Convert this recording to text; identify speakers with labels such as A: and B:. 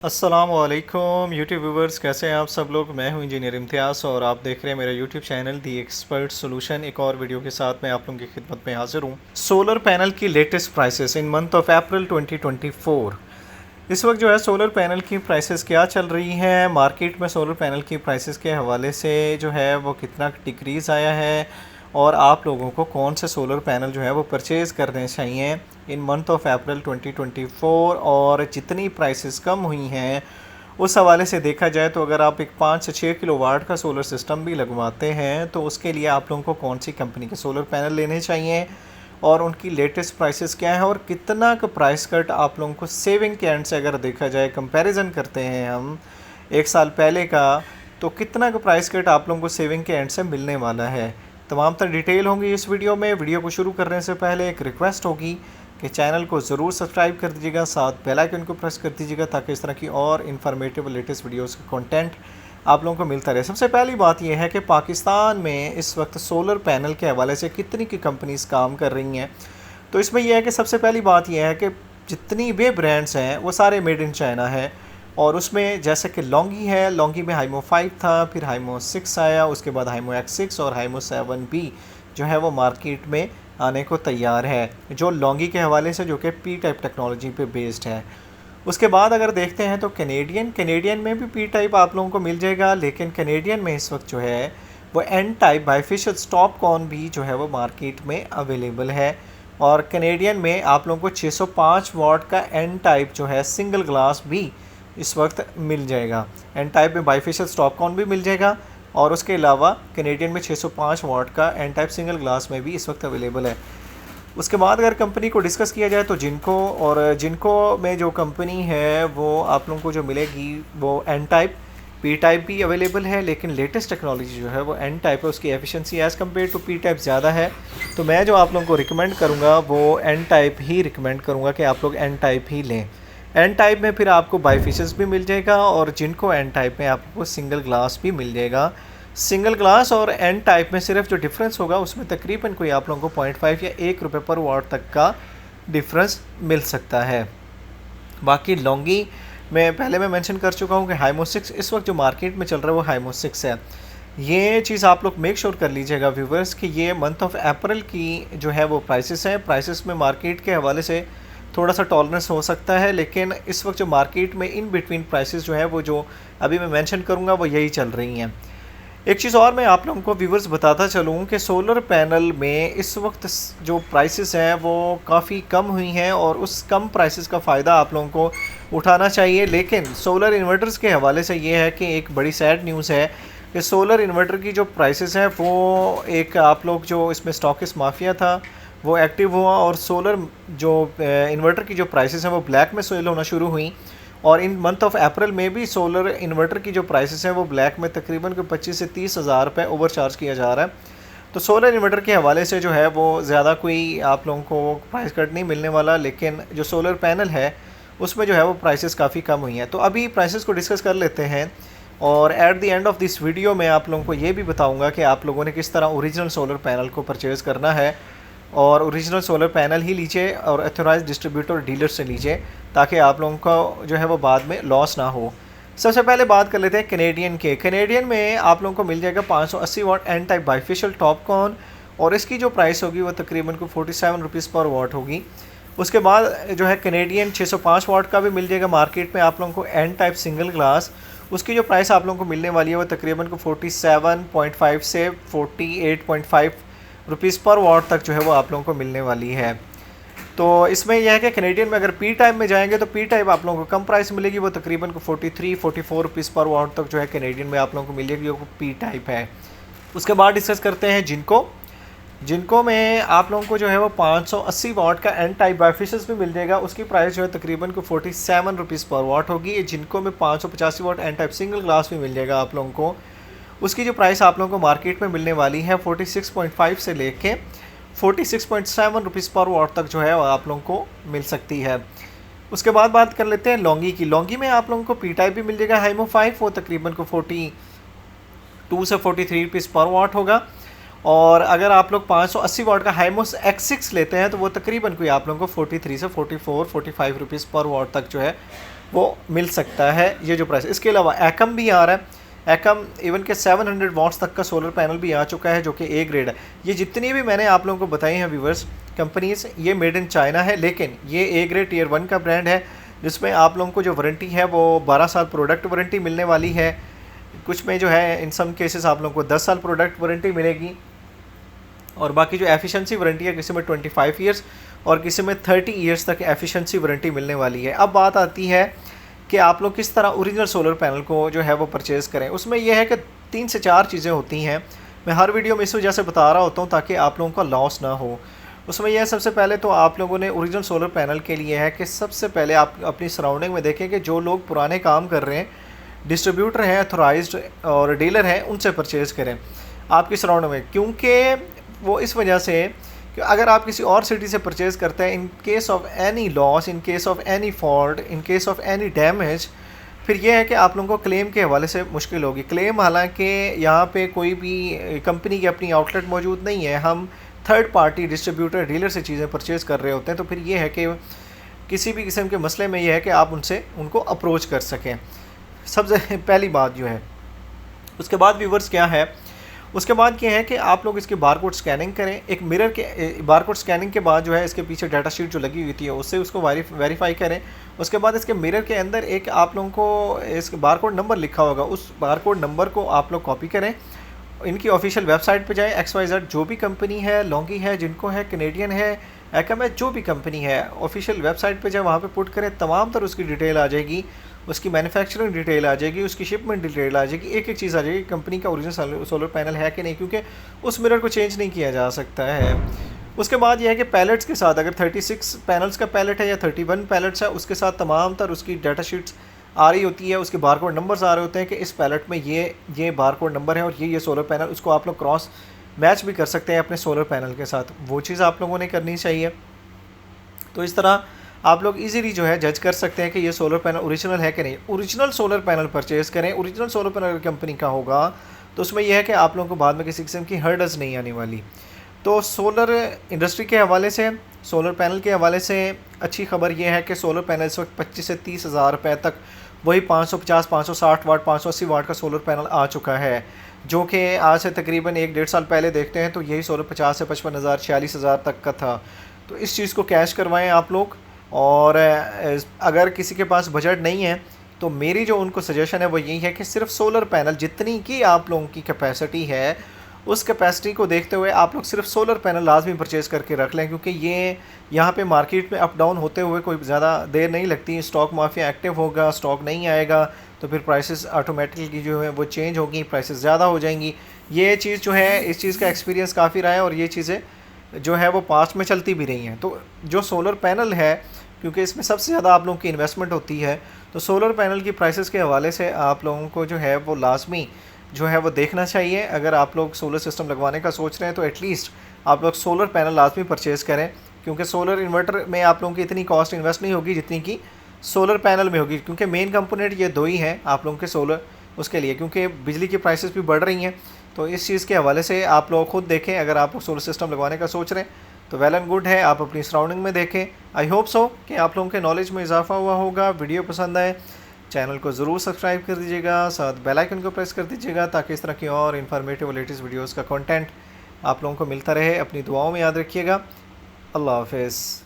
A: अस्सलामुअलैकुम YouTube viewers, कैसे हैं आप सब लोग। मैं हूं इंजीनियर इम्तियाज़ और आप देख रहे हैं मेरा यूट्यूब चैनल दी एक्सपर्ट सॉल्यूशन। एक और वीडियो के साथ मैं आप लोगों की खिदमत में हाजिर हूं। सोलर पैनल की latest prices in month of April 2024। इस वक्त जो है सोलर पैनल की प्राइसेस क्या चल रही हैं मार्केट में। सोलर पैनल की प्राइसेस के हवाले से जो है वो कितना डिक्रीज़ आया है और आप लोगों को कौन से सोलर पैनल जो है वो परचेज़ करने चाहिए इन मंथ ऑफ अप्रैल 2024। और जितनी प्राइसेस कम हुई हैं उस हवाले से देखा जाए तो अगर आप एक 5 से 6 किलोवाट का सोलर सिस्टम भी लगवाते हैं तो उसके लिए आप लोगों को कौन सी कंपनी के सोलर पैनल लेने चाहिए और उनकी लेटेस्ट प्राइसेस क्या है और कितना का प्राइस कट आप लोगों को सेविंग के एंड से अगर देखा जाए, कंपैरिजन करते हैं हम एक साल पहले का, तो कितना का प्राइस कट आप लोगों को सेविंग के एंड से मिलने वाला है। तमाम तर डिटेल होंगी इस वीडियो में। वीडियो को शुरू करने से पहले एक रिक्वेस्ट होगी कि चैनल को ज़रूर सब्सक्राइब कर दीजिएगा, साथ बेल आइकन को प्रेस कर दीजिएगा ताकि इस तरह की और इन्फॉर्मेटिव लेटेस्ट वीडियोस का कंटेंट आप लोगों को मिलता रहे। सबसे पहली बात यह है कि पाकिस्तान में इस वक्त सोलर पैनल के हवाले से कितनी की कंपनीज़ काम कर रही हैं। तो इसमें यह है कि सबसे पहली बात यह है कि जितनी भी ब्रांड्स हैं वो सारे मेड इन चाइना है। और उसमें जैसे कि लॉन्गी है, लॉन्गी में हाइमो 5 था, फिर हाइमो 6 आया, उसके बाद हाइमो X6 और हाइमो 7B जो है वो मार्केट में आने को तैयार है, जो लॉन्गी के हवाले से जो कि पी टाइप टेक्नोलॉजी पे बेस्ड है। उसके बाद अगर देखते हैं तो कैनेडियन में भी पी टाइप आप लोगों को मिल जाएगा, लेकिन कैनेडियन में इस वक्त जो है वो एन टाइप बाइफेशियल स्टॉप कॉन भी जो है वो मार्केट में अवेलेबल है। और कैनेडियन में आप लोगों को 605 वाट का एन टाइप जो है सिंगल ग्लास भी इस वक्त मिल जाएगा। एन टाइप में बाइफेशियल स्टॉप कॉन भी मिल जाएगा और उसके अलावा कैनेडियन में 605 वाट का एन टाइप सिंगल ग्लास में भी इस वक्त अवेलेबल है। उसके बाद अगर कंपनी को डिस्कस किया जाए तो जिनको में जो कंपनी है वो आप लोगों को जो मिलेगी वो एन टाइप, पी टाइप भी अवेलेबल है, लेकिन लेटेस्ट टेक्नोलॉजी जो है वो एन टाइप है, उसकी efficiency as compared to P type ज़्यादा है। तो मैं जो आप लोगों को रिकमेंड करूँगा वो एन टाइप ही रिकमेंड करूँगा कि आप लोग एन टाइप ही लें। एन टाइप में फिर आपको बाइफेशियल्स भी मिल जाएगा और जिनको एन टाइप में आपको सिंगल ग्लास भी मिल जाएगा। सिंगल ग्लास और एन टाइप में सिर्फ जो डिफरेंस होगा उसमें तकरीबन कोई आप लोगों को 0.5 या 1 रुपये पर वाट तक का डिफरेंस मिल सकता है। बाकी लॉन्गी में पहले मैं मेंशन कर चुका हूँ कि हाइमो 6 इस वक्त जो मार्केट में चल रहा है वो हाइमो 6 है। ये चीज़ आप लोग मेक श्योर कर लीजिएगा व्यूवर्स कि ये मंथ ऑफ अप्रैल की जो है वो प्राइसेस हैं। प्राइसेस में मार्केट के हवाले से थोड़ा सा टॉलरेंस हो सकता है, लेकिन इस वक्त जो मार्केट में इन बिटवीन प्राइसेस जो है वो जो अभी मैं मेंशन करूँगा वो यही चल रही हैं। एक चीज़ और मैं आप लोगों को व्यूवर्स बताता चलूँ कि सोलर पैनल में इस वक्त जो प्राइसेस हैं वो काफ़ी कम हुई हैं और उस कम प्राइसेस का फ़ायदा आप लोगों को उठाना चाहिए। लेकिन सोलर इन्वर्टर्स के हवाले से ये है कि एक बड़ी सैड न्यूज़ है कि सोलर इन्वर्टर की जो प्राइसेस हैं वो एक आप लोग जो इसमें स्टॉकिस्ट माफिया था वो एक्टिव हुआ और सोलर जो इन्वर्टर की जो प्राइसेस हैं वो ब्लैक में सेल होना शुरू हुई। और इन मंथ ऑफ अप्रैल में भी सोलर इन्वर्टर की जो प्राइसेस हैं वो ब्लैक में तकरीबन को 25 से 30 हज़ार रुपये ओवर चार्ज किया जा रहा है। तो सोलर इन्वर्टर के हवाले से जो है वो ज़्यादा कोई आप लोगों को प्राइस कट नहीं मिलने वाला, लेकिन जो सोलर पैनल है उसमें जो है वो प्राइसेस काफ़ी कम हुई हैं। तो अभी प्राइसेस को डिस्कस कर लेते हैं और at the end of this video में आप लोगों को ये भी बताऊँगा कि आप लोगों ने किस तरह ओरिजिनल सोलर पैनल को परचेज़ करना है और ओरिजिनल सोलर पैनल ही लीजिए और अथोराइज डिस्ट्रीब्यूटर डीलर से लीजिए ताकि आप लोगों का जो है वो बाद में लॉस ना हो। सबसे पहले बात कर लेते हैं कैनेडियन में आप लोगों को मिल जाएगा 580 watt N type bifacial TOPCon और इसकी जो प्राइस होगी वो तकरीबन को 47 रुपीज़ पर वाट होगी। उसके बाद जो है कैनेडियन 605 वाट का भी मिल जाएगा मार्केट में आप लोगों को एन टाइप सिंगल ग्लास। उसकी जो प्राइस आप लोगों को मिलने वाली है वो तकरीबन को 47.5 से 48.5 रुपीज़ पर वाट तक जो है वो आप लोगों को मिलने वाली है। तो इसमें यह है कि कैनेडियन में अगर पी टाइप में जाएंगे तो पी टाइप आप लोगों को कम प्राइस मिलेगी, वो तकरीबन को 43-44 रुपीज़ पर वाट तक जो है कैनेडियन में आप लोगों को मिलेगी, जो पी टाइप है। उसके बाद डिस्कस करते हैं जिनको में आप लोगों को जो है वो 580 वाट का एन टाइप बाइफेशियल्स भी मिल जाएगा। उसकी प्राइस जो है तकरीबन को 47 रुपीज़ पर वाट होगी। जिनको में 585 वाट एन टाइप सिंगल ग्लास भी मिल जाएगा आप लोगों को। उसकी जो प्राइस आप लोगों को मार्केट में मिलने वाली है 46.5 से लेके 46.7 रुपीज़ पर वाट तक जो है वो आप लोगों को मिल सकती है। उसके बाद बात कर लेते हैं लॉन्गी की। लॉन्गी में आप लोगों को पी टाइप भी मिल जाएगा हाइमो 5, वो तकरीबन को 42 से 43 रुपीज़ पर वाट होगा। और अगर आप लोग 580 वाट का हाइमोस X6 लेते हैं तो वो तकरीबन कोई आप लोगों को 43 से 44-45 रुपीज़ पर वाट तक जो है वो मिल सकता है ये जो प्राइस। इसके अलावा एकम भी आ रहा है, एकम इवन के 700 वाट्स तक का सोलर पैनल भी आ चुका है जो कि ए ग्रेड है। ये जितनी भी मैंने आप लोगों को बताई हैं व्यूवर्स कंपनीज, ये मेड इन चाइना है, लेकिन ये ए ग्रेड टियर 1 का ब्रांड है, जिसमें आप लोगों को जो वारंटी है वो 12 साल प्रोडक्ट वारंटी मिलने वाली है। कुछ में जो है इन सम केसेस आप लोगों को 10 साल प्रोडक्ट वारंटी मिलेगी, और बाकी जो एफिशिएंसी वारंटी है किसी में 25 ईयर्स और किसी में 30 ईयर्स तक एफिशिएंसी वारंटी मिलने वाली है। अब बात आती है कि आप लोग किस तरह ओरिजिनल सोलर पैनल को जो है वो परचेज़ करें। उसमें यह है कि 3 से 4 चीज़ें होती हैं। मैं हर वीडियो में इस वजह से बता रहा होता हूँ ताकि आप लोगों का लॉस ना हो। उसमें यह सबसे पहले तो आप लोगों ने ओरिजिनल सोलर पैनल के लिए है कि सबसे पहले आप अपनी सराउंडिंग में देखें कि जो लोग पुराने काम कर रहे हैं, डिस्ट्रीब्यूटर हैं, अथोराइज्ड और डीलर हैं, उनसे परचेज़ करें आपकी सराउंडिंग में। क्योंकि वो इस वजह से कि अगर आप किसी और सिटी से परचेज़ करते हैं, in case of any loss, in case of any fault, in case of any damage, फिर यह है कि आप लोगों को क्लेम के हवाले से मुश्किल होगी। क्लेम हालांकि यहाँ पे कोई भी कंपनी की अपनी आउटलेट मौजूद नहीं है, हम थर्ड पार्टी डिस्ट्रीब्यूटर डीलर से चीज़ें परचेज़ कर रहे होते हैं, तो फिर ये है कि किसी भी किस्म के मसले में यह है कि आप उनको अप्रोच कर सकें, सबसे पहली बात जो है। उसके बाद व्यूवर्स क्या है, उसके बाद क्या है कि आप लोग इसकी बारकोड स्कैनिंग करें। एक मिरर के बारकोड स्कैनिंग के बाद जो है इसके पीछे डाटा शीट जो लगी हुई थी उससे उसको वेरीफाई करें। उसके बाद इसके मिरर के अंदर एक आप लोगों को इस बारकोड नंबर लिखा होगा, उस बारकोड नंबर को आप लोग कॉपी करें, इनकी ऑफिशियल वेबसाइट पे जाएं, XYZ जो भी कंपनी है, लॉन्गी है, जिनको है, कैनेडियन है, एकम है, जो भी कंपनी है, ऑफिशियल वेबसाइट पे जाएं, वहाँ पे पुट करें, तमाम तर उसकी डिटेल आ जाएगी, उसकी मैन्युफैक्चरिंग डिटेल आ जाएगी, उसकी शिपमेंट डिटेल आ जाएगी, एक एक चीज़ आ जाएगी, कंपनी का ओरिजिनल सोलर पैनल है कि नहीं, क्योंकि उस मिरर को चेंज नहीं किया जा सकता है। उसके बाद यह है कि पैलेट्स के साथ, अगर 36 पैनल्स का पैलेट है या 31 पैलेट्स है, उसके साथ तमाम तर उसकी डाटा शीट्स आ रही होती है, उसके बारकोड नंबर्स आ रहे होते हैं कि इस पैलेट में ये बारकोड नंबर है और ये सोलर पैनल, उसको आप लोग क्रॉस मैच भी कर सकते हैं अपने सोलर पैनल के साथ। वो चीज़ आप लोगों ने करनी चाहिए। तो इस तरह आप लोग इजीली जो है जज कर सकते हैं कि ये सोलर पैनल ओरिजिनल है कि नहीं। ओरिजिनल सोलर पैनल परचेज़ करें। ओरिजिनल सोलर पैनल कंपनी का होगा तो उसमें यह है कि आप लोगों को बाद में किसी किस्म की हर्डल्स नहीं आने वाली। तो सोलर इंडस्ट्री के हवाले से, सोलर पैनल के हवाले से अच्छी खबर यह है कि सोलर पैनल इस वक्त 25 से 30 हज़ार रुपये तक, वही 550, 560 वाट, 580 वाट का सोलर पैनल आ चुका है, जो कि आज से तकरीबन 1-1.5 साल पहले देखते हैं तो यही सोलर 50 से 55 हज़ार, 46 हज़ार तक का था। तो इस चीज़ को कैश करवाएं आप लोग। और अगर किसी के पास बजट नहीं है तो मेरी जो उनको सजेशन है वो यही है कि सिर्फ सोलर पैनल, जितनी की आप लोगों की कैपेसिटी है उस कैपेसिटी को देखते हुए आप लोग सिर्फ सोलर पैनल लाजमी परचेज़ करके रख लें, क्योंकि ये यहाँ पे मार्केट में अप डाउन होते हुए कोई ज़्यादा देर नहीं लगती। स्टॉक माफिया एक्टिव होगा, स्टॉक नहीं आएगा तो फिर प्राइसेस ऑटोमेटिकली जो है वो चेंज होगी, प्राइसेस ज़्यादा हो जाएंगी। ये चीज़ जो है, इस चीज़ का एक्सपीरियंस काफ़ी रहा है और ये चीज़ें जो है वो पास्ट में चलती भी रही हैं। तो जो सोलर पैनल है, क्योंकि इसमें सबसे ज़्यादा आप लोगों की इन्वेस्टमेंट होती है, तो सोलर पैनल की प्राइसेस के हवाले से आप लोगों को जो है वो लाजमी जो है वो देखना चाहिए। अगर आप लोग सोलर सिस्टम लगवाने का सोच रहे हैं तो एटलीस्ट आप लोग सोलर पैनल लाजमी परचेज़ करें, क्योंकि सोलर इन्वर्टर में आप लोगों की इतनी कॉस्ट इन्वेस्ट नहीं होगी जितनी कि सोलर पैनल में होगी, क्योंकि मेन कंपोनेंट ये दो ही हैं आप लोगों के सोलर उसके लिए, क्योंकि बिजली की प्राइसेस भी बढ़ रही हैं। तो इस चीज़ के हवाले से आप लोग खुद देखें। अगर आप लोग सोलर सिस्टम लगवाने का सोच रहे हैं तो वेल एंड गुड है, आप अपनी सराउंडिंग में देखें। आई होप सो कि आप लोगों के नॉलेज में इजाफा हुआ होगा। वीडियो पसंद आए चैनल को ज़रूर सब्सक्राइब कर दीजिएगा, साथ बेल आइकन को प्रेस कर दीजिएगा ताकि इस तरह की और इन्फॉर्मेटिव लेटेस्ट वीडियोज़ का कंटेंट आप लोगों को मिलता रहे। अपनी दुआओं में याद रखिएगा। अल्लाह हाफ़िज़।